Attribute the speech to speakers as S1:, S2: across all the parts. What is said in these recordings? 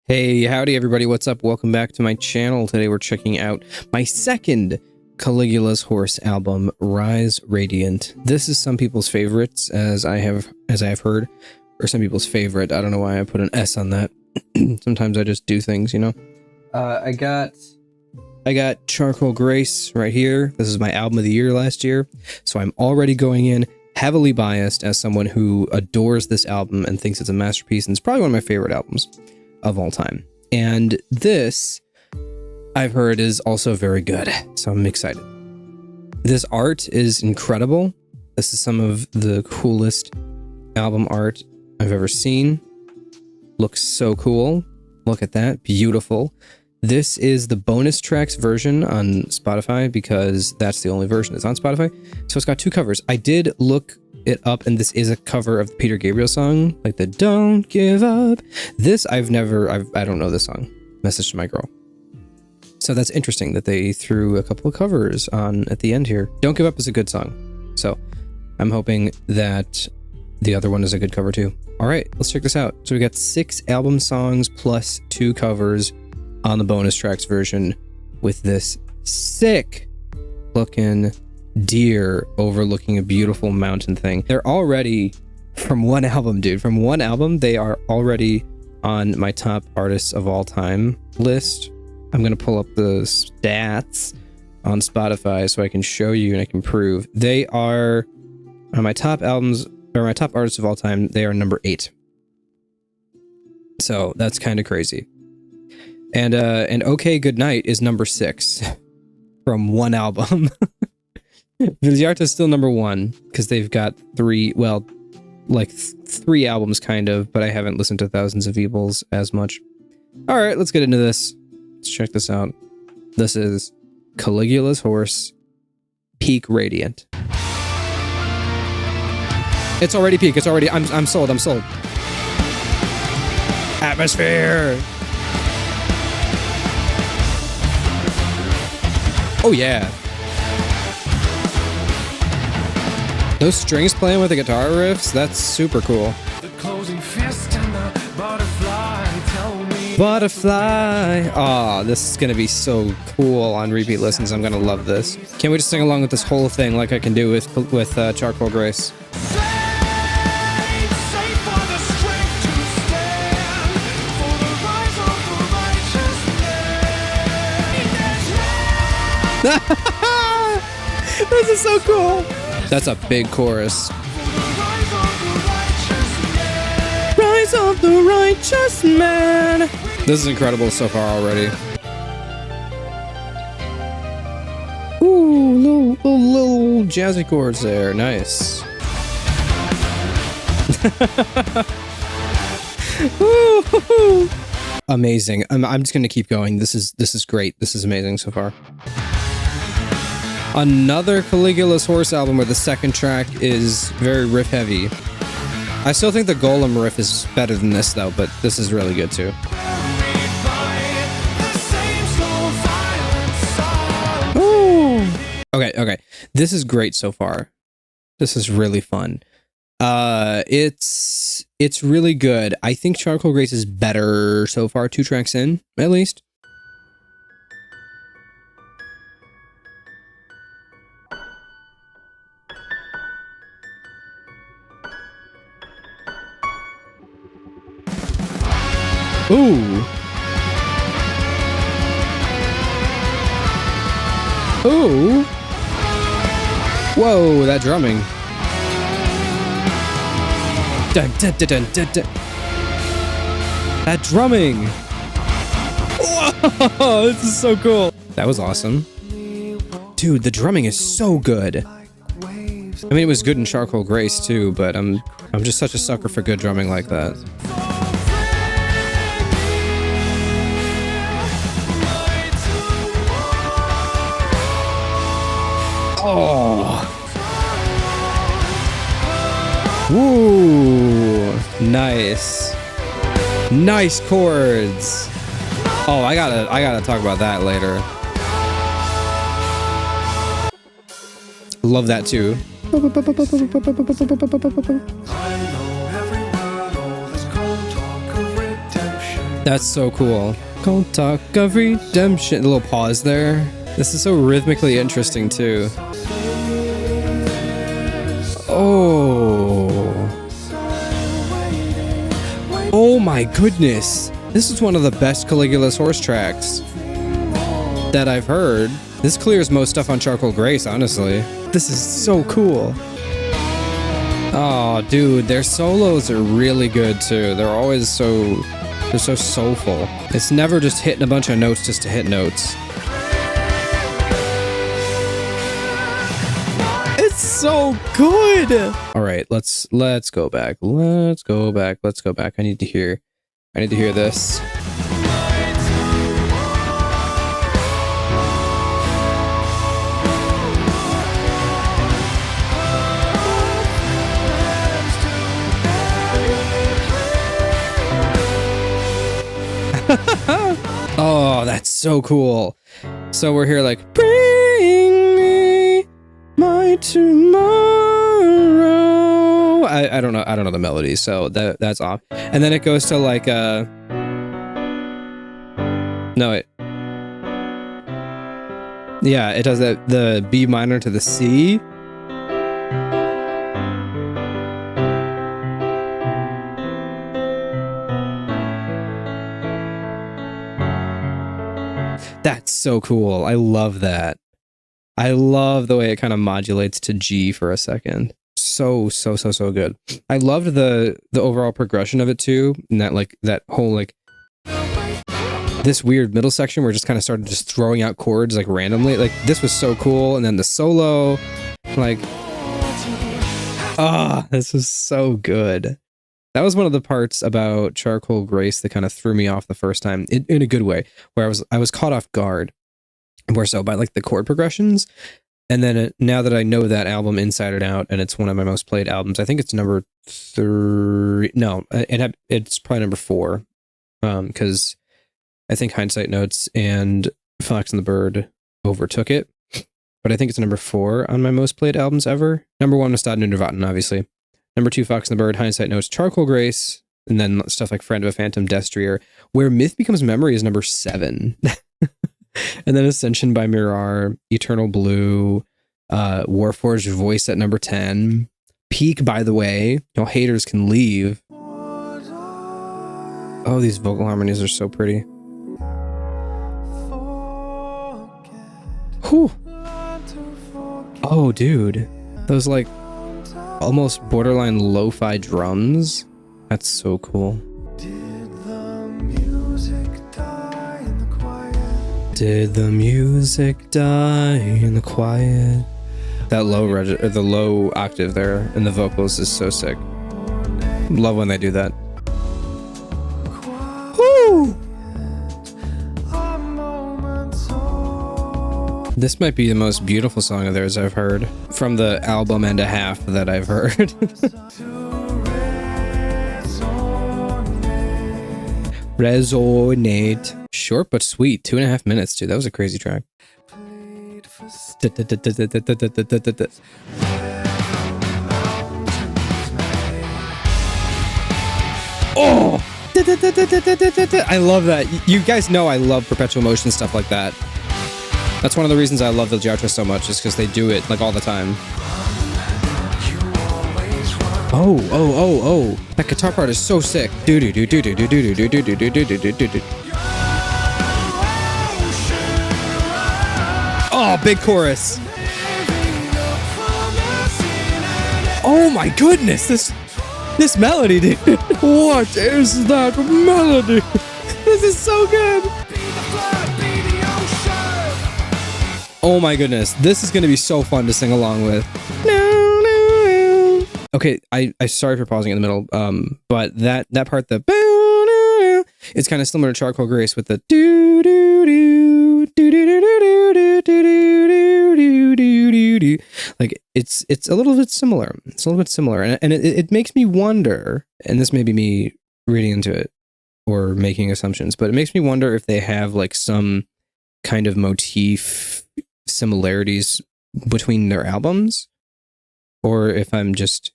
S1: Hey, howdy everybody, what's up? Welcome back to my channel. Today we're checking out my second Caligula's Horse album, Rise Radiant. This is some people's favorites, as I have heard, or some people's favorite. I don't know why I put an S on that. Sometimes I just do things, you know? I got Charcoal Grace right here. This is my album of the year last year, so I'm already going in heavily biased as someone who adores this album and thinks it's a masterpiece, and it's probably one of my favorite albums of all time. And this, I've heard, is also very good, so I'm excited. This art is incredible. This is some of the coolest album art I've ever seen. Looks so cool. Look at that, beautiful. This is the bonus tracks version on Spotify because that's the only version that's on Spotify. So it's got two covers. I did look it up, and this is a cover of the Peter Gabriel song, like the "Don't Give Up." This I don't know this song. Message to My Girl. So that's interesting that they threw a couple of covers on at the end here. "Don't Give Up" is a good song, so I'm hoping that the other one is a good cover too. All right, let's check this out. So we got 6 album songs plus 2 covers on the bonus tracks version with this sick looking deer overlooking a beautiful mountain thing. They're already, from one album, dude, from one album, they are already on my top artists of all time list. I'm going to pull up the stats on Spotify so I can show you and I can prove. They are on my top albums, or my top artists of all time. They are number 8. So that's kind of crazy. And Okay Goodnight is number 6 from one album. Viliarta is still number 1 because they've got 3 albums kind of, but I haven't listened to Thousands of Evils as much. All right, let's get into this. Let's check this out. This is Caligula's Horse, Peak Radiant. It's already peak. It's already. I'm sold. I'm sold. Atmosphere. Oh yeah. Those strings playing with the guitar riffs, that's super cool. The closing fist and the butterfly, tell me. Butterfly. Oh, this is gonna be so cool on repeat listens. I'm gonna love this. Can't wait to sing along with this whole thing like I can do with Charcoal Grace. This is so cool. That's a big chorus. Rise of the righteous man. This is incredible so far already. Ooh, little jazzy chords there. Nice. Amazing. I'm just gonna keep going. This is great. This is amazing so far. Another Caligula's Horse album where the second track is very riff heavy. I still think the Golem riff is better than this though, but this is really good too. Ooh. Okay. This is great so far. This is really fun. It's really good. I think Charcoal Grace is better so far, 2 tracks in, at least. Ooh. Ooh. Whoa, that drumming. Dun, dun, dun, dun, dun, dun. That drumming. Whoa, this is so cool. That was awesome. Dude, the drumming is so good. I mean, it was good in Charcoal Grace too, but I'm just such a sucker for good drumming like that. Oh. Woo. Nice. Nice chords. Oh, I gotta talk about that later. Love that too. I know every word, all this cold talk of redemption. That's so cool. Don't talk of redemption. A little pause there. This is so rhythmically interesting too. Oh. Oh my goodness. This is one of the best Caligula's horse tracks that I've heard. This clears most stuff on Charcoal Grace, honestly. This is so cool. Oh, dude, their solos are really good too. They're always so soulful. It's never just hitting a bunch of notes just to hit notes. It's so good. All right, let's go back. Let's go back. I need to hear this. Oh, that's so cool. So we're here like, bring me my tomorrow. I don't know the melody, so that's off. And then it goes to like yeah, it does the B minor to the C. That's so cool. I love that. I love the way it kind of modulates to G for a second. So good. I loved the overall progression of it too, and that whole like this weird middle section where it just kind of started just throwing out chords like randomly. Like this was so cool, and then the solo, like, this was so good. That was one of the parts about Charcoal Grace that kind of threw me off the first time in a good way, where I was caught off guard, more so by like the chord progressions. And then now that I know that album inside and out, and it's one of my most played albums, I think it's number 3. No, it's probably number 4, because I think Hindsight Notes and Fox and the Bird overtook it. But I think it's number 4 on my most played albums ever. Number 1 was Staden und Erwarten, obviously. Number 2, Fox and the Bird, Hindsight Notes, Charcoal Grace, and then stuff like Friend of a Phantom, Destrier. Where Myth Becomes Memory is number 7. And then Ascension by Mirar, Eternal Blue, Warforged Voice at number 10. Peak, by the way, haters can leave. Oh, these vocal harmonies are so pretty. Whew. Oh, dude. Those like almost borderline lo-fi drums. That's so cool. Did the music die in the quiet? That the low octave there in the vocals is so sick. Love when they do that. Woo! This might be the most beautiful song of theirs I've heard from the album and a half that I've heard. Resonate. Short but sweet. 2.5 minutes, dude. That was a crazy track. Oh! I love that. You guys know I love perpetual motion stuff like that. That's one of the reasons I love the outro so much, is because they do it like all the time. Oh. That guitar part is so sick. Oh, big chorus. Oh my goodness, this melody, dude. What is that melody? This is so good. Oh my goodness, this is gonna be so fun to sing along with. Okay, I sorry for pausing in the middle, but that part, the it's kind of similar to Charcoal Grace with the do do do do do do do do do do do. Like it's a little bit similar. It's a little bit similar, and it makes me wonder. And this may be me reading into it or making assumptions, but it makes me wonder if they have like some kind of motif similarities between their albums, or if I'm just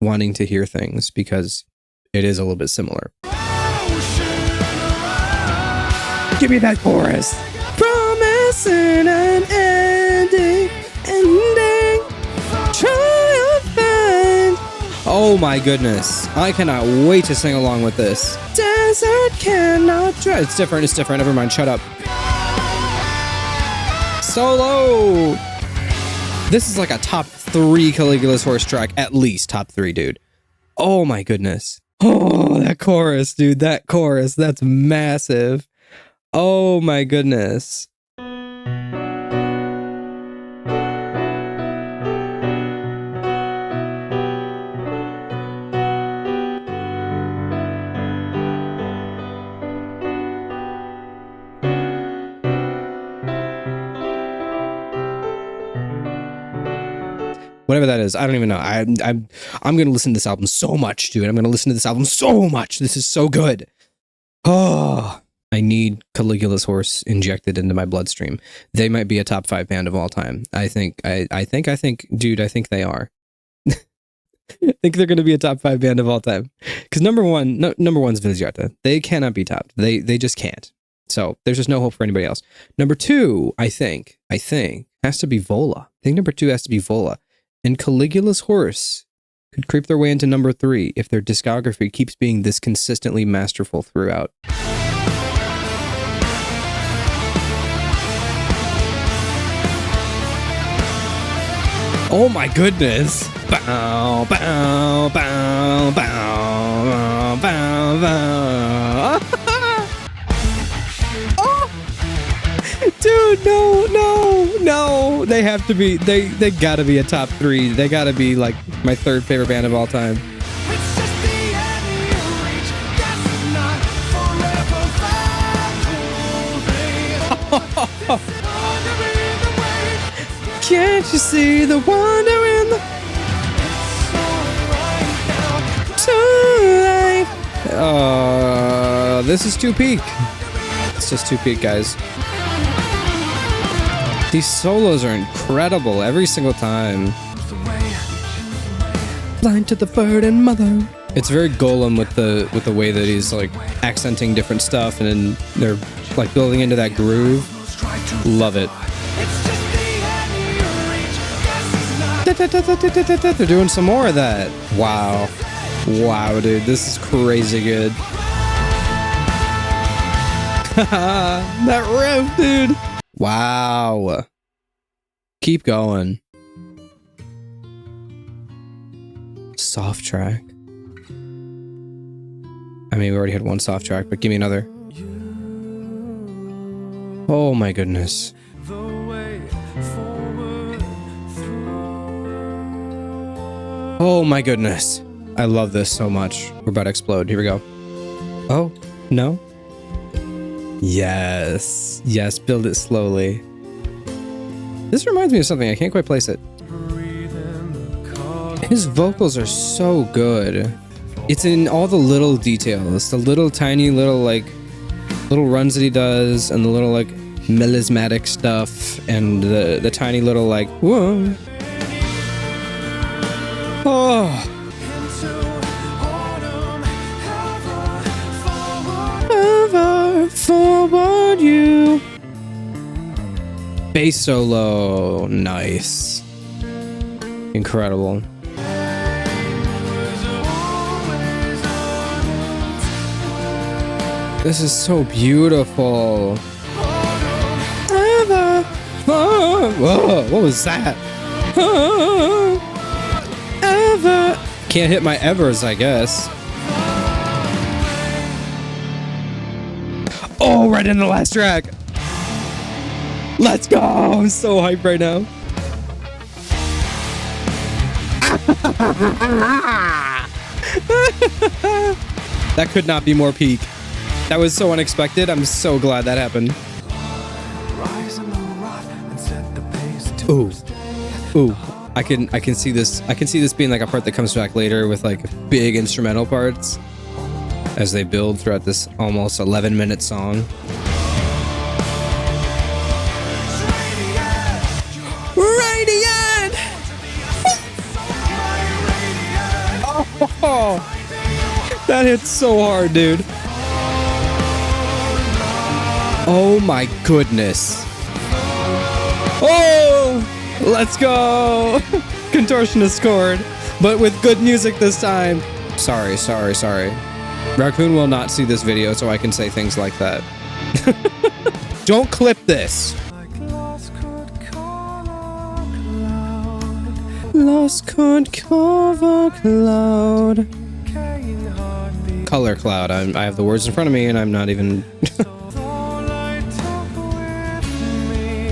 S1: wanting to hear things because it is a little bit similar. Give me that chorus. Promising an ending. Triumphant. Oh my goodness. I cannot wait to sing along with this. Desert cannot dry. It's different. It's different. Never mind. Shut up. Solo. This is like a top 3 Caligula's Horse track. At least top 3, dude. Oh my goodness. Oh, that chorus, dude. That chorus. That's massive. Oh my goodness. Whatever that is, I don't even know. I'm gonna listen to this album so much, dude. I'm gonna listen to this album so much. This is so good. Oh, I need Caligula's Horse injected into my bloodstream. They might be a top 5 band of all time. I think, dude, I think they are. I think they're gonna be a top 5 band of all time. Because number one's Vizyarta. They cannot be topped. They just can't. So there's just no hope for anybody else. Number 2, I think has to be Vola. I think number 2 has to be Vola. And Caligula's Horse could creep their way into number 3 if their discography keeps being this consistently masterful throughout. Oh my goodness! Bow, bow, bow, bow, bow, bow. Oh! Dude, no! They have to be. They gotta be a top 3. They gotta be like my 3rd favorite band of all time. Can't you see the wonder in the tonight? This is too peak. It's just too peak, guys. These solos are incredible every single time. Blind to the burden, mother. It's very Golem with the way that he's like accenting different stuff, and then they're like building into that groove. Love it. They're doing some more of that. Wow, dude, this is crazy good. That riff, dude. Wow. Keep going. Soft track. I mean, we already had one soft track, but give me another. Oh my goodness. Oh my goodness. I love this so much. We're about to explode. Here we go. Oh, no. Yes. Yes, build it slowly. This reminds me of something. I can't quite place it. His vocals are so good. It's in all the little details. The little tiny little runs that he does, and the little like melismatic stuff, and the tiny little like whoa. Oh. Ever forward you. Bass solo. Nice. Incredible. This is so beautiful. Ever. Whoa, what was that? Ever. Can't hit my evers, I guess. Oh, right in the last track. Let's go. I'm so hyped right now. That could not be more peak. That was so unexpected. I'm so glad that happened. Ooh. Ooh. I can see this. I can see this being like a part that comes back later with like big instrumental parts as they build throughout this almost 11-minute song. Radiant! Oh, that hits so hard, dude. Oh my goodness. Oh, let's go. Contortionist chord, but with good music this time. Sorry. Raccoon will not see this video, so I can say things like that. Don't clip this. Lost could cover cloud. Color cloud. I have the words in front of me and I'm not even...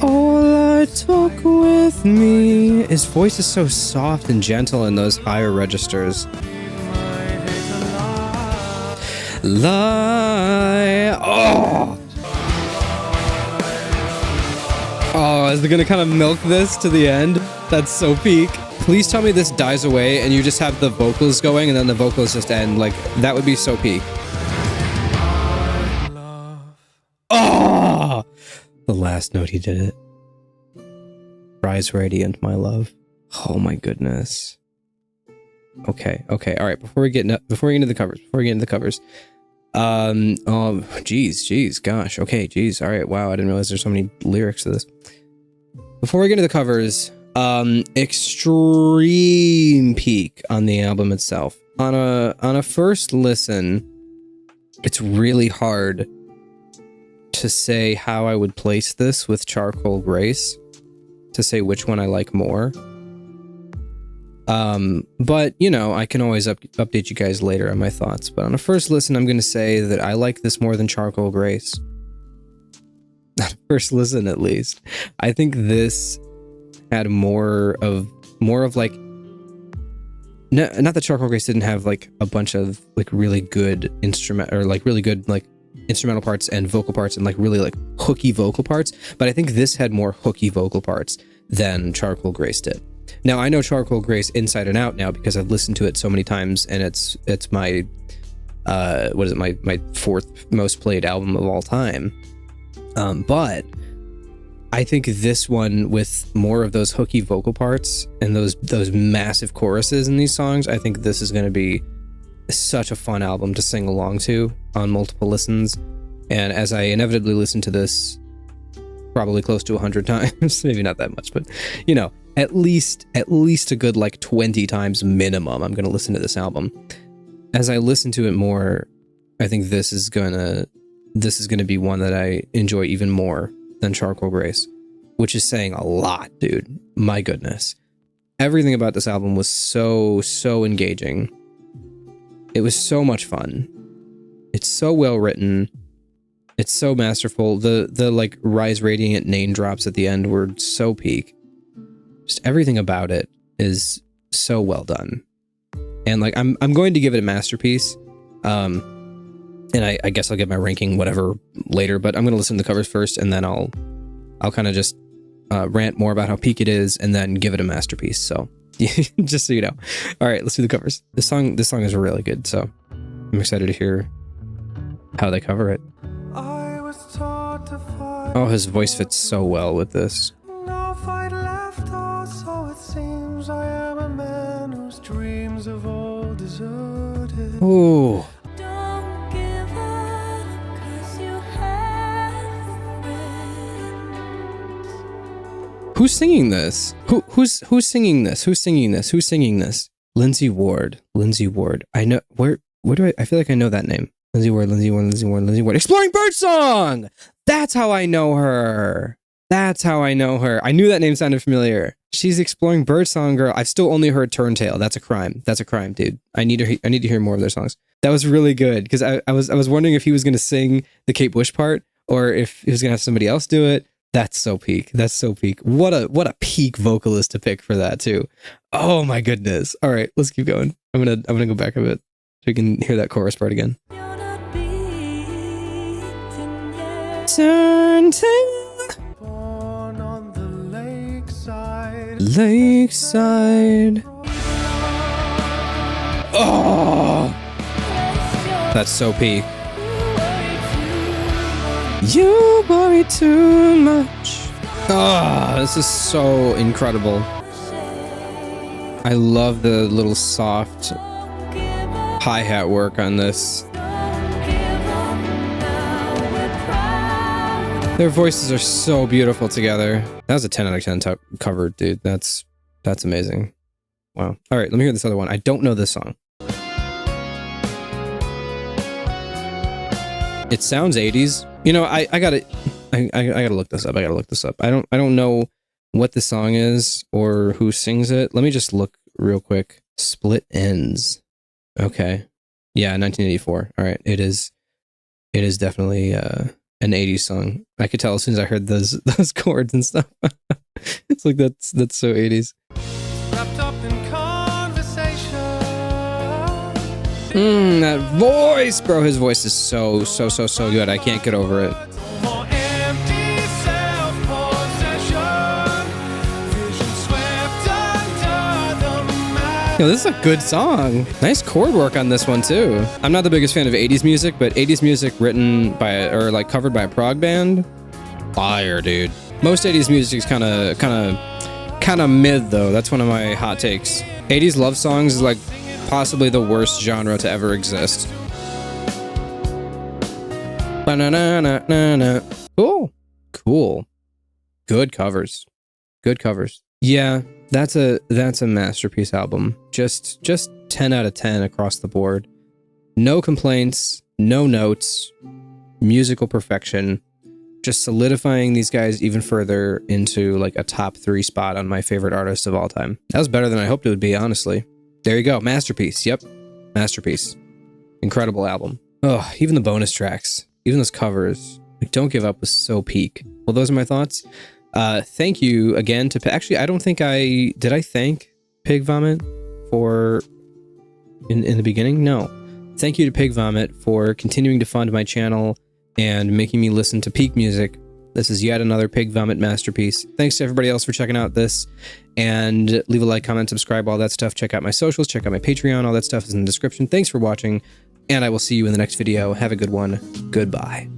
S1: All I took with me. His voice is so soft and gentle in those higher registers. Lie. Oh! Oh, is it gonna kind of milk this to the end? That's so peak. Please tell me this dies away and you just have the vocals going and then the vocals just end. Like, that would be so peak. Oh! The last note he did it. Rise radiant, my love. Oh my goodness. Okay. All right. Before we get into the covers. Oh, geez, gosh. Okay, geez. All right. Wow, I didn't realize there's so many lyrics to this. Before we get into the covers, extreme peak on the album itself. On a first listen, it's really hard to say how I would place this with Charcoal Grace, to say which one I like more. But you know, I can always update you guys later on my thoughts. But on a first listen, I'm going to say that I like this more than Charcoal Grace. First listen, at least. I think this had more of like, not that Charcoal Grace didn't have like a bunch of like really good instrumental parts and vocal parts and like really like hooky vocal parts, but I think this had more hooky vocal parts than Charcoal Grace did. Now, I know Charcoal Grace inside and out now because I've listened to it so many times, and it's my my fourth most played album of all time. But I think this one, with more of those hooky vocal parts and those massive choruses in these songs, I think this is going to be such a fun album to sing along to on multiple listens. And as I inevitably listen to this probably close to 100 times, maybe not that much, but you know, at least a good like 20 times minimum, I'm going to listen to this album. As I listen to it more, I think this is going to be one that I enjoy even more than Charcoal Grace, which is saying a lot, dude. My goodness. Everything about this album was so engaging. It was so much fun. It's so well written. It's so masterful. The like Rise Radiant name drops at the end were so peak. Just everything about it is so well done. And like I'm going to give it a masterpiece. And I guess I'll get my ranking whatever later, but I'm going to listen to the covers first, and then I'll kind of just rant more about how peak it is, and then give it a masterpiece. So just so you know. All right, let's do the covers. This song is really good, so I'm excited to hear how they cover it. Oh, his voice fits so well with this. Ooh. Who's singing this? Who's singing this? Who's singing this? Who's singing this? Lindsay Ward. I know where do I feel like I know that name. Lindsay Ward. Exploring Birdsong! That's how I know her. I knew that name sounded familiar. She's Exploring Birdsong girl. I've still only heard Turntail. That's a crime, dude. I need to hear more of their songs. That was really good, because I was wondering if he was gonna sing the Kate Bush part or if he was gonna have somebody else do it. That's so peak. What a peak vocalist to pick for that too. Oh my goodness. All right, let's keep going. I'm gonna go back a bit so we can hear that chorus part again. Lakeside. Oh, that's so peak. You worry too much. Oh, this is so incredible. I love the little soft hi-hat work on this. Their voices are so beautiful together. That was a 10 out of 10 cover, dude. That's amazing. Wow. All right, let me hear this other one. I don't know this song. It sounds 80s. You know, I gotta look this up. I gotta look this up. I don't know what the song is or who sings it. Let me just look real quick. Split Ends. Okay. Yeah, 1984. All right. It is definitely an 80s song. I could tell as soon as I heard those chords and stuff. It's like that's so 80s. Wrapped up in conversation. That voice, bro. His voice is so good. I can't get over it. Yo, this is a good song. Nice chord work on this one too. I'm not the biggest fan of 80s music, but 80s music written by or like covered by a prog band, fire, dude. Most 80s music is kind of mid though. That's one of my hot takes. 80s love songs is like possibly the worst genre to ever exist. Cool. Good covers. Yeah. That's a masterpiece album. Just 10 out of 10 across the board. No complaints, no notes, musical perfection. Just solidifying these guys even further into like a top 3 spot on my favorite artists of all time. That was better than I hoped it would be, honestly. There you go, masterpiece. Yep, masterpiece. Incredible album. Oh, even the bonus tracks, even those covers. Like, Don't Give Up was so peak. Well, those are my thoughts. Thank you again to, actually, I don't think did I thank Pig Vomit for, in the beginning? No. Thank you to Pig Vomit for continuing to fund my channel and making me listen to peak music. This is yet another Pig Vomit masterpiece. Thanks to everybody else for checking out this, and leave a like, comment, subscribe, all that stuff. Check out my socials, check out my Patreon, all that stuff is in the description. Thanks for watching, and I will see you in the next video. Have a good one. Goodbye.